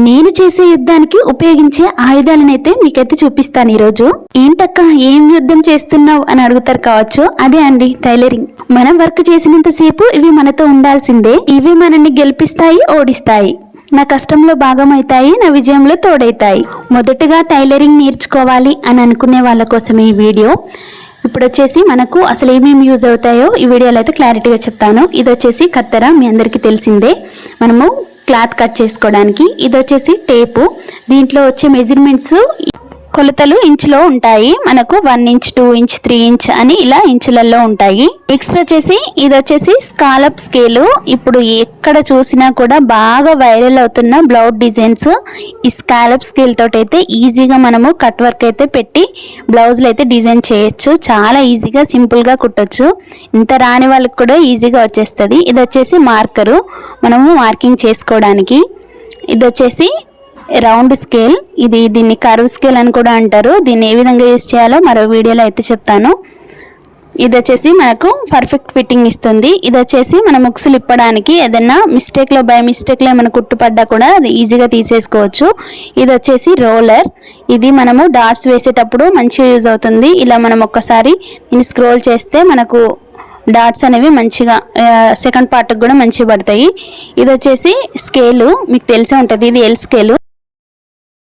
నేను చేసే యుద్ధానికి ఉపయోగించే ఆయుధాలనైతే మీకైతే చూపిస్తాను ఈరోజు. ఏంటక్క ఏం యుద్ధం చేస్తున్నావు అని అడుగుతారు కావచ్చు. అదే అండి టైలరింగ్. మనం వర్క్ చేసినంతసేపు ఇవి మనతో ఉండాల్సిందే. ఇవి మనల్ని గెలిపిస్తాయి, ఓడిస్తాయి. నా కష్టంలో భాగమవుతాయి, నా విజయంలో తోడైతాయి. మొదటగా టైలరింగ్ నేర్చుకోవాలి అని అనుకునే వాళ్ళ కోసం ఈ వీడియో. ఇప్పుడు వచ్చేసి మనకు అసలు ఏమేమి యూజ్ అవుతాయో ఈ వీడియోలో అయితే క్లారిటీగా చెప్తాను. ఇది వచ్చేసి కత్తెర, మీ అందరికీ తెలిసిందే. మనము క్లాత్ కట్ చేసుకోవడానికి. ఇది వచ్చేసి టేపు. దీంట్లో వచ్చే మెజర్మెంట్స్ కొలతలు ఇంచులో ఉంటాయి. మనకు 1 ఇంచ్, 2 ఇంచ్, 3 ఇంచ్ అని ఇలా ఇంచులలో ఉంటాయి. నెక్స్ట్ వచ్చేసి ఇది వచ్చేసి స్కాలప్ స్కేలు. ఇప్పుడు ఎక్కడ చూసినా కూడా బాగా వైరల్ అవుతున్న బ్లౌజ్ డిజైన్స్ ఈ స్కాలప్ స్కేల్ తోటి అయితే ఈజీగా మనము కట్ వర్క్ అయితే పెట్టి బ్లౌజులు అయితే డిజైన్ చేయొచ్చు. చాలా ఈజీగా సింపుల్గా కుట్టొచ్చు. ఇంత రాని వాళ్ళకి కూడా ఈజీగా వచ్చేస్తుంది. ఇది వచ్చేసి మార్కరు, మనము మార్కింగ్ చేసుకోవడానికి. ఇది వచ్చేసి రౌండ్ స్కేల్. దీన్ని కర్వ్ స్కేల్ అని కూడా అంటారు. దీన్ని ఏ విధంగా యూజ్ చేయాలో మరో వీడియోలో అయితే చెప్తాను. ఇది వచ్చేసి మనకు పర్ఫెక్ట్ ఫిట్టింగ్ ఇస్తుంది. ఇది వచ్చేసి మనం ముక్సులు ఇప్పడానికి ఏదైనా బై మిస్టేక్లో ఏమైనా కుట్టుపడ్డా కూడా అది ఈజీగా తీసేసుకోవచ్చు. ఇది వచ్చేసి రోలర్. ఇది మనము డాట్స్ వేసేటప్పుడు మంచిగా యూజ్ అవుతుంది. ఇలా మనం ఒక్కసారి దీన్ని స్క్రోల్ చేస్తే మనకు డాట్స్ అనేవి మంచిగా సెకండ్ పార్ట్కి కూడా మంచిగా పడతాయి. ఇది వచ్చేసి స్కేలు, మీకు తెలిసే ఉంటుంది. ఇది ఎల్ స్కేలు.